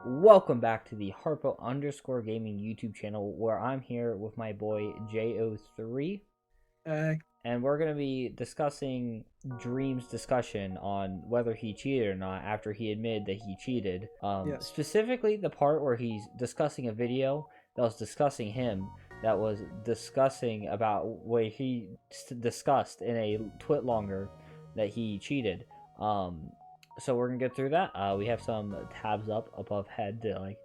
Welcome back to the Harpo_Gaming YouTube channel, where I'm here with my boy JO3, and we're going to be discussing Dream's discussion on whether he cheated or not after he admitted that he cheated. Yes. Specifically the part where he's discussing a video that was discussing him, that was discussing about what he discussed in a twit longer that he cheated. So we're gonna get through that. We have some tabs up above head to like.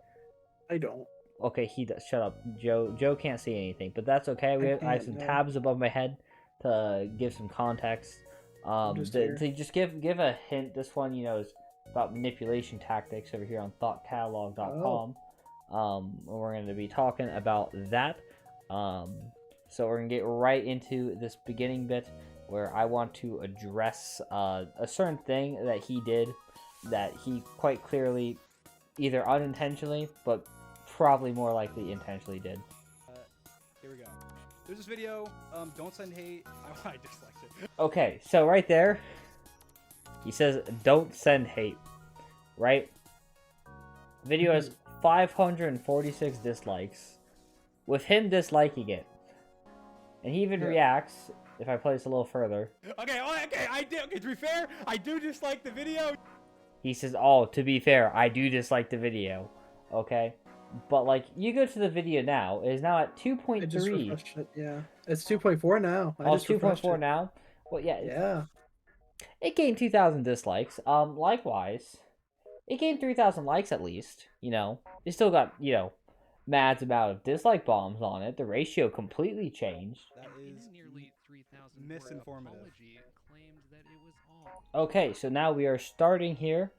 I don't. Okay, he does. Shut up, Joe. Joe can't see anything, but that's okay. I have some tabs above my head to give some context. To just give a hint. This one, is about manipulation tactics over here on thoughtcatalog.com. We're going to be talking about that. So we're gonna get right into this beginning bit, where I want to address a certain thing that he did that he quite clearly either unintentionally, but probably more likely intentionally did. Here we go. There's this video, don't send hate. I disliked it. Okay, so right there, he says, don't send hate, right? Video has 546 dislikes, with him disliking it. And he even reacts, if I play this a little further. Okay, to be fair, I do dislike the video. He says, oh, to be fair, I do dislike the video. Okay? But, like, you go to the video now, it is now at 2.3. I just refreshed it, yeah. It's 2.4 now. It's 2.4 now? Well, yeah. Yeah. It gained 2,000 dislikes. Likewise, it gained 3,000 likes at least, It still got, Mad's amount of dislike bombs on it. The ratio completely changed. That is nearly 3,000 misinformative. Okay, so now we are starting here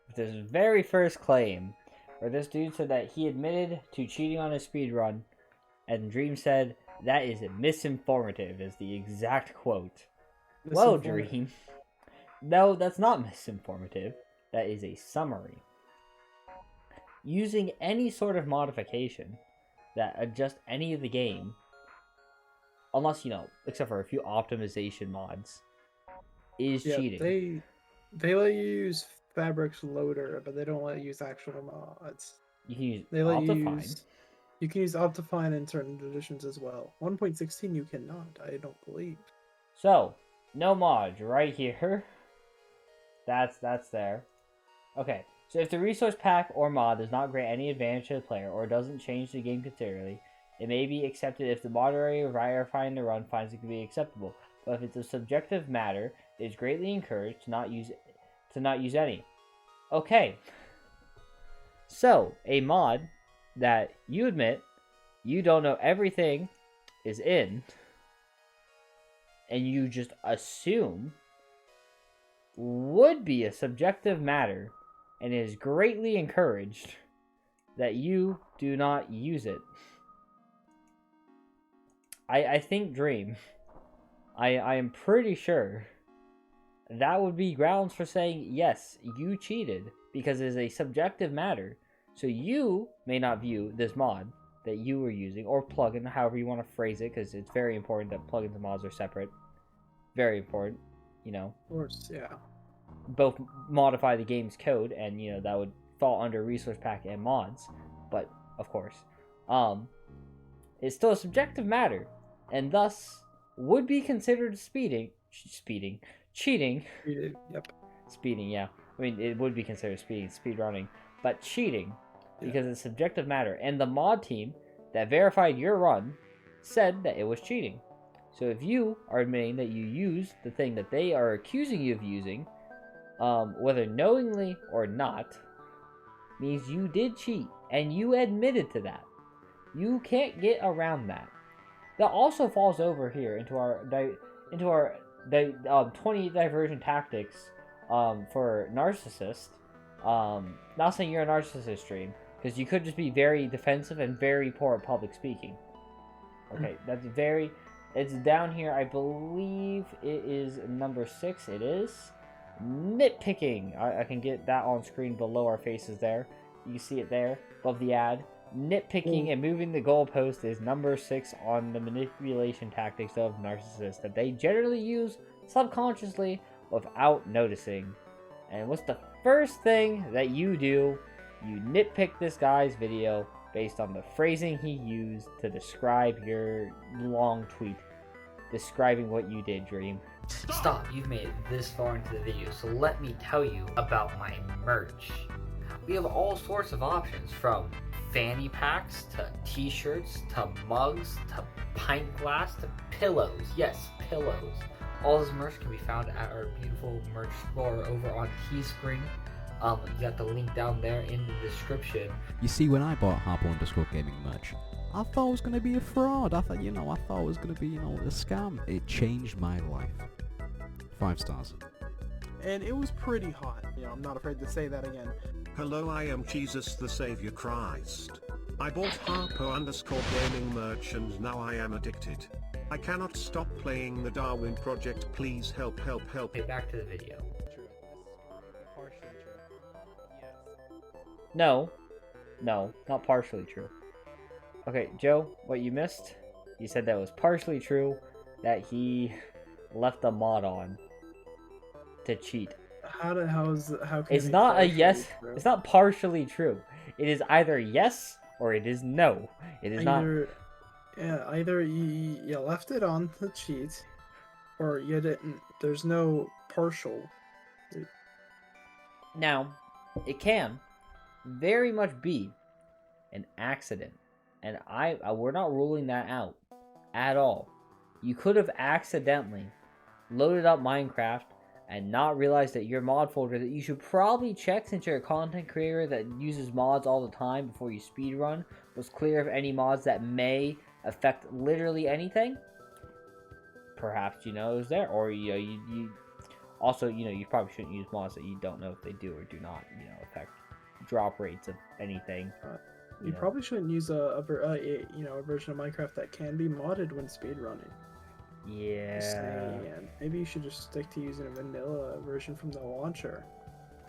with this very first claim, where this dude said that he admitted to cheating on his speedrun, and Dream said, that is misinformative, is the exact quote. Well, Dream, no, that's not misinformative. That is a summary. Using any sort of modification that adjusts any of the game, unless, except for a few optimization mods, is cheating. They let you use Fabric's loader, but they don't let you use actual mods. You can use Optifine. You can use Optifine in certain editions as well. 1.16 you cannot, I don't believe. So, no mods right here. That's there. Okay. So if the resource pack or mod does not grant any advantage to the player or doesn't change the game considerably, it may be accepted if the moderator verifying the run finds it to be acceptable. But if it's a subjective matter, it is greatly encouraged to not use any. Okay. So, a mod that you admit you don't know everything is in, and you just assume would be a subjective matter, and it is greatly encouraged that you do not use it. I think, Dream, I am pretty sure that would be grounds for saying, yes, you cheated, because it is a subjective matter. So you may not view this mod that you were using, or plugin, however you want to phrase it, because it's very important that plugins and mods are separate. Very important, Of course, yeah. Both modify the game's code, and that would fall under resource pack and mods, but of course it's still a subjective matter, and thus would be considered cheating. Yep. Speeding, yeah. I mean, it would be considered speed running, but cheating, because it's a subjective matter, and the mod team that verified your run said that it was cheating. So if you are admitting that you used the thing that they are accusing you of using, whether knowingly or not, means you did cheat, and you admitted to that. You can't get around that. That also falls over here into our 20 diversion tactics for narcissist. Not saying you're a narcissist, Stream, because you could just be very defensive and very poor at public speaking. Okay, it's down here. I believe it is number 6. It is nitpicking. I can get that on screen below our faces there. You can see it there above the ad. Nitpicking and moving the goalpost is number 6 on the manipulation tactics of narcissists that they generally use subconsciously without noticing. And what's the first thing that you do You nitpick this guy's video based on the phrasing he used to describe your long tweet describing what you did, Dream. Stop, you've made it this far into the video, so let me tell you about my merch. We have all sorts of options, from fanny packs to t-shirts to mugs to pint glass to pillows. Yes, pillows. All this merch can be found at our beautiful merch store over on Teespring. You got the link down there in the description. You see, when I bought Harpo_Gaming merch, I thought it was going to be a fraud. I thought it was going to be, a scam. It changed my life. 5 stars. And it was pretty hot. I'm not afraid to say that again. Hello, I am Jesus the Savior Christ. I bought Harpo_Gaming merch and now I am addicted. I cannot stop playing the Darwin Project. Please help. Okay, back to the video. True. That's partially true. Yes. No, not partially true. Okay, Joe, what you missed? You said that was partially true, that he left the mod on to cheat. How can It's it be not a partially yes. true? It's not partially true. It is either yes or it is no. It is not. Yeah, either you left it on to cheat, or you didn't. There's no partial. Now, it can very much be an accident, and we're not ruling that out at all. You could have accidentally loaded up Minecraft and not realized that your mod folder that you should probably check, since you're a content creator that uses mods all the time before you speedrun, was clear of any mods that may affect literally anything. Perhaps it was there, or you also you probably shouldn't use mods that you don't know if they do or do not affect drop rates of anything. You probably shouldn't use a version of Minecraft that can be modded when speedrunning. Yeah. Maybe you should just stick to using a vanilla version from the launcher.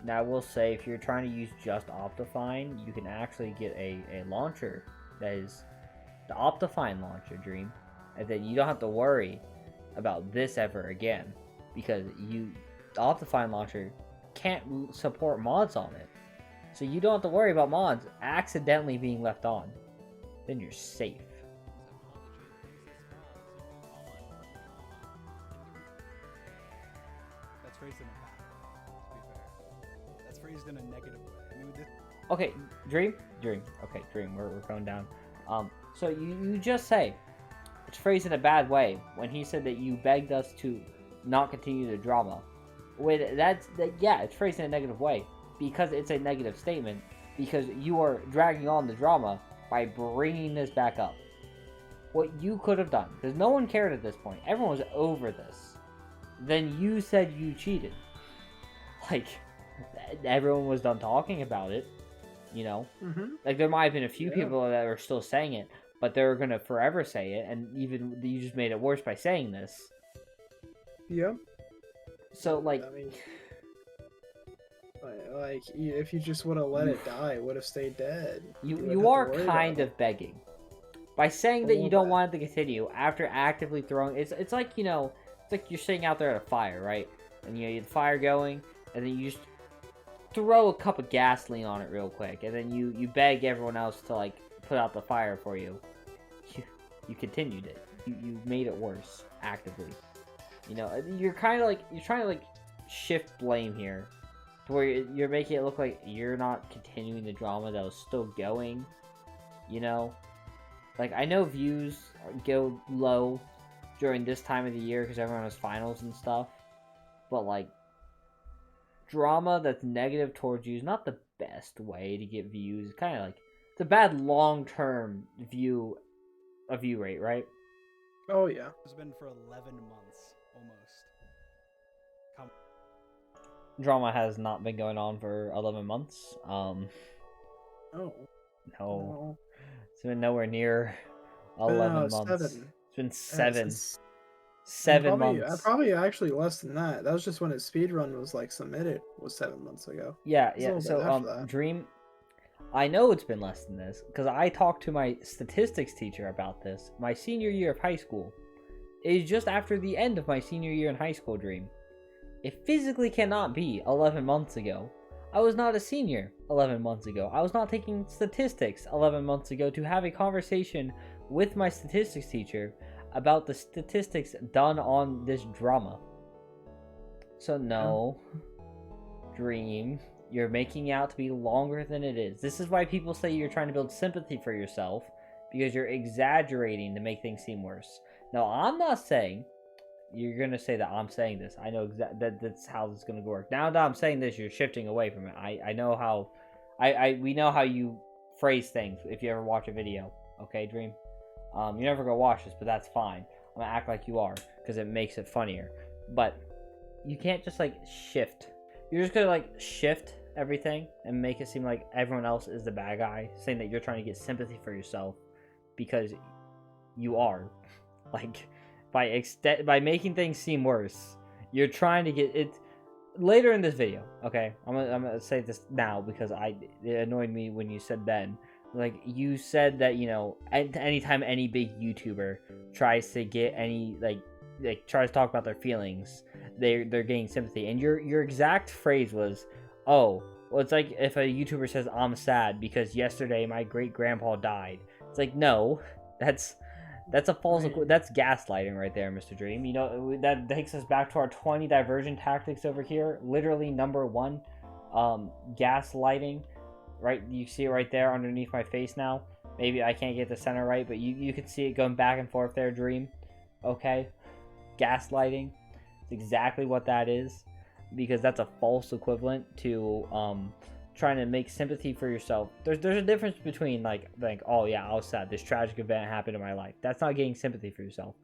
Now, I will say, if you're trying to use just Optifine, you can actually get a launcher that is the Optifine launcher, Dream, and then you don't have to worry about this ever again, because the Optifine launcher can't support mods on it. So you don't have to worry about mods accidentally being left on. Then you're safe. That's phrased in a bad way, to be fair. That's phrased in a negative way. I mean, Okay, Dream. Okay, Dream. We're going down. So you just say it's phrased in a bad way when he said that you begged us to not continue the drama. Yeah, it's phrased in a negative way because it's a negative statement, because you are dragging on the drama by bringing this back up. What you could have done, because no one cared at this point, everyone was over this. Then you said you cheated. Like, everyone was done talking about it. Like, there might have been a few people that were still saying it, but they're gonna forever say it, and even you just made it worse by saying this. Yeah. So, like, I mean, if you just would have let it die, it would have stayed dead. You are kind of begging by saying that you don't want it to continue after actively throwing. It's like it's like you're sitting out there at a fire, right? And you have the fire going, and then you just throw a cup of gasoline on it real quick, and then you beg everyone else to like put out the fire for you. You continued it. You made it worse actively. You're kind of like you're trying to like shift blame here, to where you're making it look like you're not continuing the drama that was still going. Like, I know views go low during this time of the year because everyone has finals and stuff, but like, drama that's negative towards you is not the best way to get views. It's kind of like, it's a bad long-term view rate, right? Oh yeah. it's been for 11 months almost. Drama has not been going on for 11 months. Oh. No. It's been nowhere near 11 months. 7. It's been 7. It's 7 probably, months. Probably actually less than that. That was just when his speedrun was like submitted. Was 7 months ago. Yeah. It's a little bit after that. Dream. I know it's been less than this because I talked to my statistics teacher about this my senior year of high school. It is just after the end of my senior year in high school, Dream. It physically cannot be 11 months ago. I was not a senior 11 months ago. I was not taking statistics 11 months ago to have a conversation with my statistics teacher about the statistics done on this drama. So no, Dream, you're making it out to be longer than it is. This is why people say you're trying to build sympathy for yourself, because you're exaggerating to make things seem worse. Now, I'm not saying you're gonna say that I'm saying this. I know that's how this is gonna work. Now that I'm saying this, you're shifting away from it. I know how, we know how you phrase things if you ever watch a video. Okay, Dream. You're never gonna watch this, but that's fine. I'm gonna act like you are because it makes it funnier. But you can't just like shift. You're just gonna like shift everything and make it seem like everyone else is the bad guy, saying that you're trying to get sympathy for yourself because you are. Like by making things seem worse, you're trying to get it. Later in this video, okay, I'm gonna say this now because it annoyed me when you said then. Like, you said that, you know, anytime any big YouTuber tries to get any, like tries to talk about their feelings, they're getting sympathy. And your exact phrase was, oh, well, it's like if a YouTuber says, I'm sad because yesterday my great-grandpa died. It's like, no, that's a false, that's gaslighting right there, Mr. Dream. You know, that takes us back to our 20 diversion tactics over here. Literally, number 1, gaslighting. Right, you see it right there underneath my face now. Maybe I can't get the center right, but you can see it going back and forth there, Dream. Okay? Gaslighting. It's exactly what that is. Because that's a false equivalent to trying to make sympathy for yourself. There's a difference between like, oh yeah, I was sad, this tragic event happened in my life. That's not getting sympathy for yourself.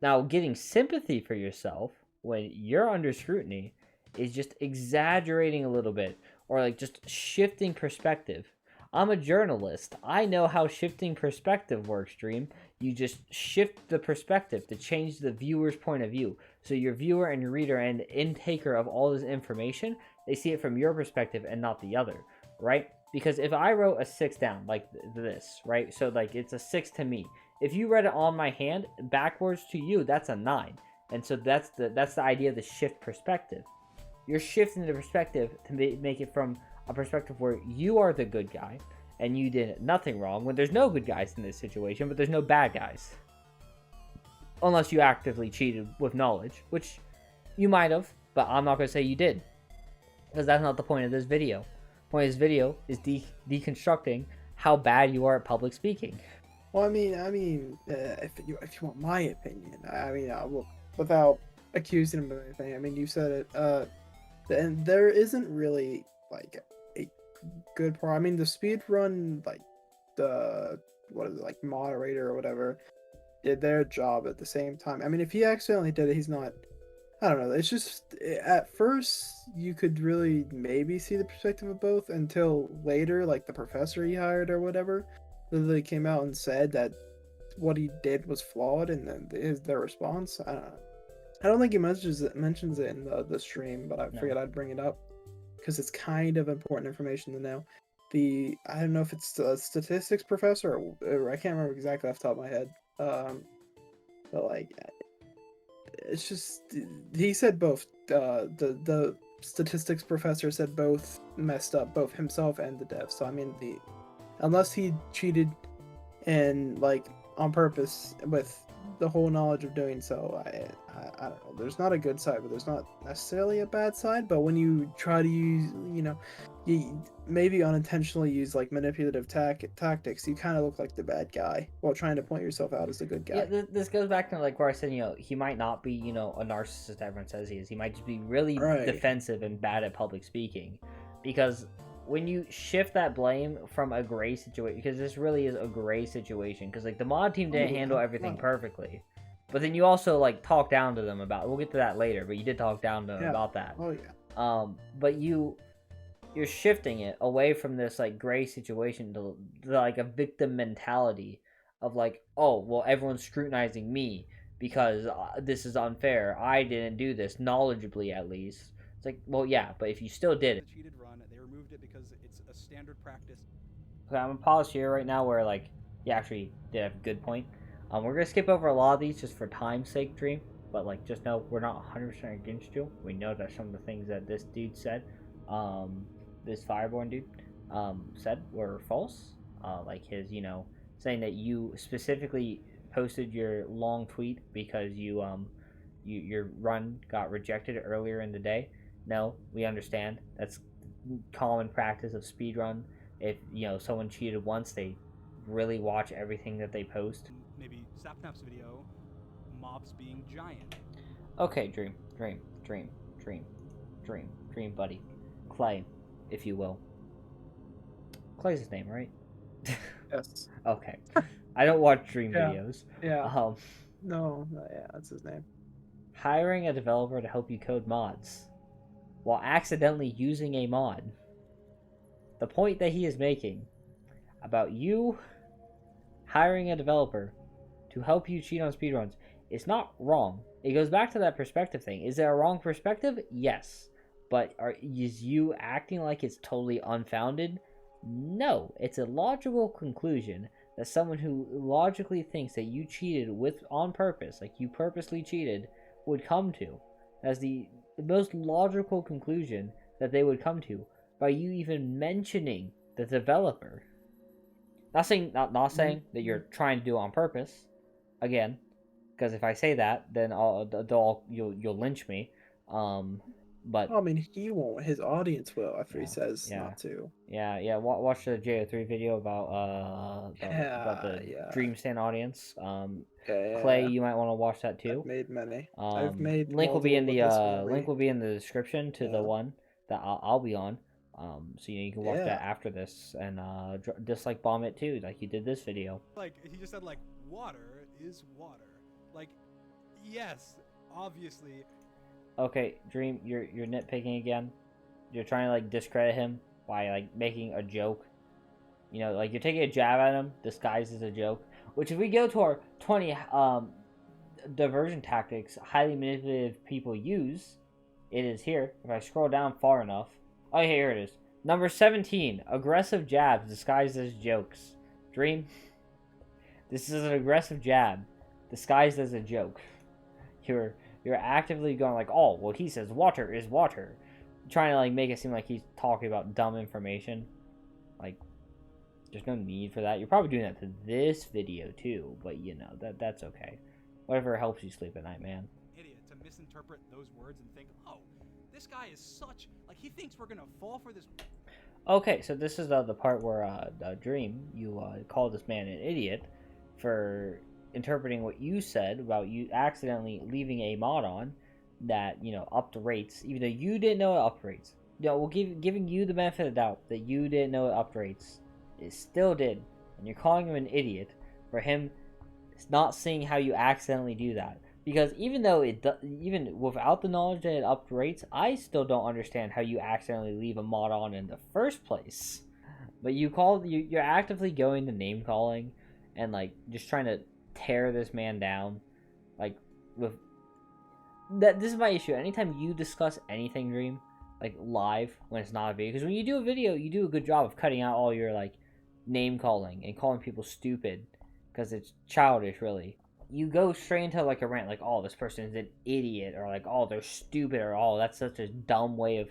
Now, getting sympathy for yourself when you're under scrutiny is just exaggerating a little bit. Or like just shifting perspective. I'm a journalist. I know how shifting perspective works, Dream. You just shift the perspective to change the viewer's point of view. So your viewer and your reader and intaker of all this information, they see it from your perspective and not the other, right? Because if I wrote a 6 down like this, right? So like it's a 6 to me. If you read it on my hand backwards to you, that's a 9. And so that's the idea of the shift perspective. You're shifting the perspective to make it from a perspective where you are the good guy and you did nothing wrong, when there's no good guys in this situation, but there's no bad guys. Unless you actively cheated with knowledge, which you might have, but I'm not going to say you did. Because that's not the point of this video. The point of this video is deconstructing how bad you are at public speaking. Well, I mean, if you want my opinion, well, without accusing him of anything, I mean, you said it, and there isn't really like a good part. I mean, the speed run, like the like moderator or whatever, did their job at the same time. I mean, if he accidentally did it, he's not. I don't know. It's just at first you could really maybe see the perspective of both until later, like the professor he hired or whatever, literally came out and said that what he did was flawed, and then their response. I don't think he mentions it in the stream, but I figured I'd bring it up because it's kind of important information to know. I don't know if it's a statistics professor or I can't remember exactly off the top of my head. But like, it's just he said both. The statistics professor said both messed up, both himself and the dev. So I mean, unless he cheated and like on purpose with the whole knowledge of doing so, I don't know. There's not a good side, but there's not necessarily a bad side. But when you try to use, you maybe unintentionally use like manipulative tactics, you kind of look like the bad guy while trying to point yourself out as the good guy. Yeah, this goes back to like where I said, he might not be, a narcissist everyone says he is. He might just be really defensive and bad at public speaking. Because when you shift that blame from a gray situation, because this really is a gray situation, because like the mod team didn't handle everything perfectly. But then you also like talk down to them about. We'll get to that later, but you did talk down to them about that. Oh yeah. But you're shifting it away from this like gray situation to like a victim mentality of like, oh well, everyone's scrutinizing me because this is unfair. I didn't do this knowledgeably, at least. It's like, well, yeah, but if you still did it. The cheated run, they removed it because it's a standard practice. Okay, I'm gonna pause here right now where like you actually did have a good point. We're going to skip over a lot of these just for time's sake, Dream. But, like, just know we're not 100% against you. We know that some of the things that this dude said this Fireborn dude said were false. Like his, saying that you specifically posted your long tweet because your run got rejected earlier in the day. No, we understand. That's common practice of speedrun. If someone cheated once, they really watch everything that they post. Maybe Sapnap's video, mobs being giant. Okay, dream, buddy. Clay, if you will. Clay's his name, right? Yes. Okay. I don't watch Dream Yeah. videos. Yeah. No, yeah, that's his name. Hiring a developer to help you code mods while accidentally using a mod. The point that he is making about you hiring a developer to help you cheat on speedruns is not wrong. It goes back to that perspective thing. Is it a wrong perspective? Yes. But is you acting like it's totally unfounded? No. It's a logical conclusion that someone who logically thinks that you cheated on purpose, like you purposely cheated, would come to. As the most logical conclusion that they would come to by you even mentioning the developer. Not saying that you're trying to do it on purpose. Again, because if I say that, then you'll lynch me. But I mean, he won't. His audience will after he says not to. Yeah. Watch the JO3 video about the Dream Stand audience. Clay, you might want to watch that too. I've made many. I've made link will be in the link will be in the description to the one that I'll be on. So you can watch that after this and dislike bomb it too, like you did this video. Like he just said, like water is water. Like, yes, obviously. Okay, Dream, you're nitpicking again. You're trying to like discredit him by like making a joke. Like you're taking a jab at him disguised as a joke. Which, if we go to our 20 diversion tactics highly manipulative people use, it is here. If I scroll down far enough, oh, here it is. Number 17, aggressive jabs disguised as jokes. Dream, this is an aggressive jab disguised as a joke. You're actively going like, oh, well, he says water is water, trying to like make it seem like he's talking about dumb information. Like, there's no need for that. You're probably doing that to this video too, but that's okay. Whatever helps you sleep at night, man. Idiot to misinterpret those words and think, oh, this guy is such, like, he thinks we're gonna fall for this. Okay, so this is the part where Dream, you called this man an idiot for interpreting what you said about you accidentally leaving a mod on that upped rates, even though you didn't know it upped rates. We'll giving you the benefit of the doubt that you didn't know it upped rates. It still did, and you're calling him an idiot for him not seeing how you accidentally do that. Because even though even without the knowledge that it upped rates, I still don't understand how you accidentally leave a mod on in the first place. But you're actively going to name calling and like just trying to tear this man down. Like with that, this is my issue. Anytime you discuss anything, Dream, like live when it's not a video, because when you do a video, you do a good job of cutting out all your like name calling and calling people stupid because it's childish, really. You go straight into like a rant, like, oh, this person is an idiot, or like, oh, they're stupid, or oh, that's such a dumb way of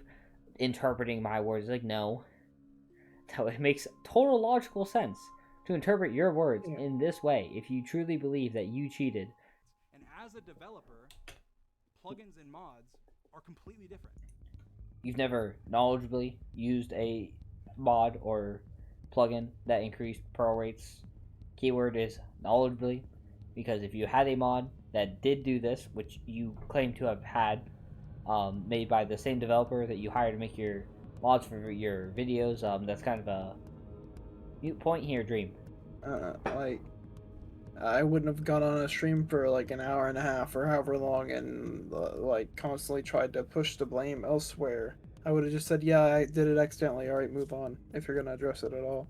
interpreting my words. Like, no, so it makes total logical sense to interpret your words in this way if you truly believe that you cheated. And as a developer, plugins and mods are completely different. You've never knowledgeably used a mod or plugin that increased pearl rates. Keyword is knowledgeably, because if you had a mod that did do this, which you claim to have had, made by the same developer that you hired to make your mods for your videos, that's kind of a mute point here, Dream. Like, I wouldn't have gone on a stream for like an hour and a half or however long and like constantly tried to push the blame elsewhere. I would have just said, yeah, I did it accidentally. All right, move on. If you're gonna address it at all.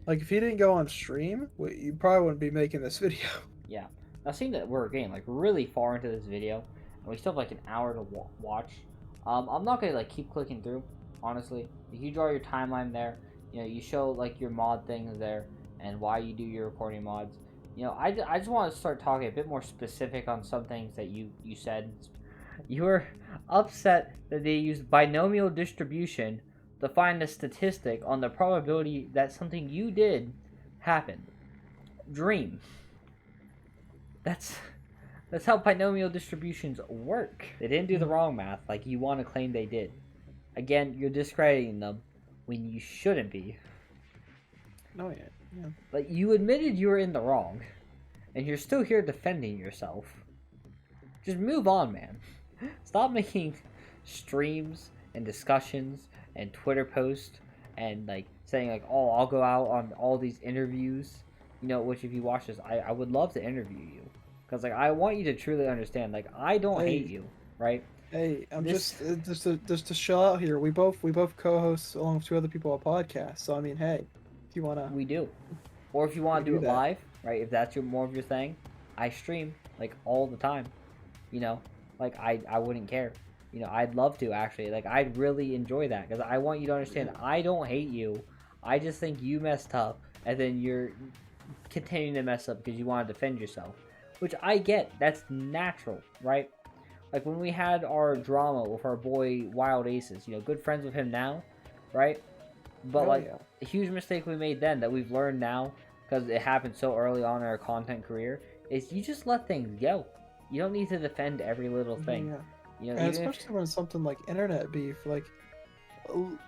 Like, if you didn't go on stream, you probably wouldn't be making this video. Yeah. Now, seeing that we're getting like really far into this video, and we still have like an hour to watch, I'm not gonna like keep clicking through. Honestly, if you draw your timeline there, you show like your mod things there and why you do your recording mods. I just want to start talking a bit more specific on some things that you said. You were upset that they used binomial distribution to find a statistic on the probability that something you did happened. Dream. That's how binomial distributions work. They didn't do the wrong math like you want to claim they did. Again, you're discrediting them when you shouldn't be. No, yeah. Like, you admitted you were in the wrong, and you're still here defending yourself. Just move on, man. Stop making streams and discussions and Twitter posts and, like, saying, like, oh, I'll go out on all these interviews. You know, which if you watch this, I would love to interview you. Because, like, I want you to truly understand, like, I don't hate you, right? Hey, I'm just to show out here. We both co-host along with 2 other people a podcast. So I mean, hey, if you wanna, we do. Or if you want to do it live, right? If that's more of your thing, I stream like all the time. You know, like I wouldn't care. You know, I'd love to actually. Like I'd really enjoy that because I want you to understand. I don't hate you. I just think you messed up, and then you're continuing to mess up because you want to defend yourself, which I get. That's natural, right? Like when we had our drama with our boy Wild Aces, you know, good friends with him now, right? But a huge mistake we made then that we've learned now, because it happened so early on in our content career, is you just let things go. You don't need to defend every little thing. Yeah. You know, And especially when something like internet beef, like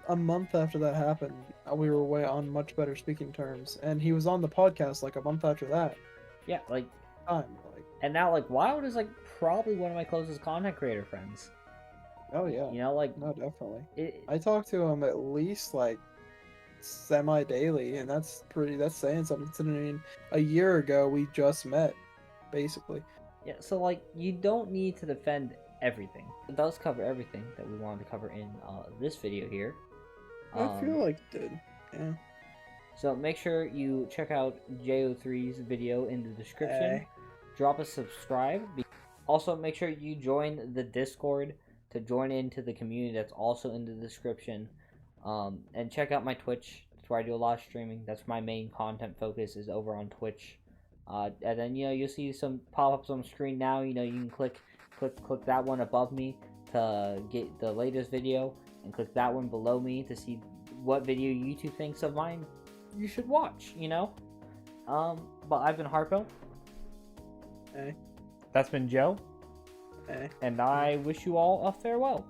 a month after that happened, we were way on much better speaking terms, and he was on the podcast like a month after that. Yeah, like time. And now, like, Wild is, like, probably one of my closest content creator friends. Oh, yeah. You know, like... No, definitely. I talk to him at least, like, semi-daily, and that's saying something. Considering a year ago, we just met, basically. Yeah, so, like, you don't need to defend everything. It does cover everything that we wanted to cover in this video here. I feel like it did, yeah. So, make sure you check out JO3's video in the description. Drop a subscribe. Also, make sure you join the Discord to join into the community that's also in the description. And check out my Twitch. That's where I do a lot of streaming. That's my main content focus is over on Twitch. And then, you know, you'll see some pop-ups on the screen now. You know, you can click that one above me to get the latest video. And click that one below me to see what video YouTube thinks of mine you should watch, you know? But I've been Harpo. Hey. That's been Joe. Hey. And I wish you all a farewell.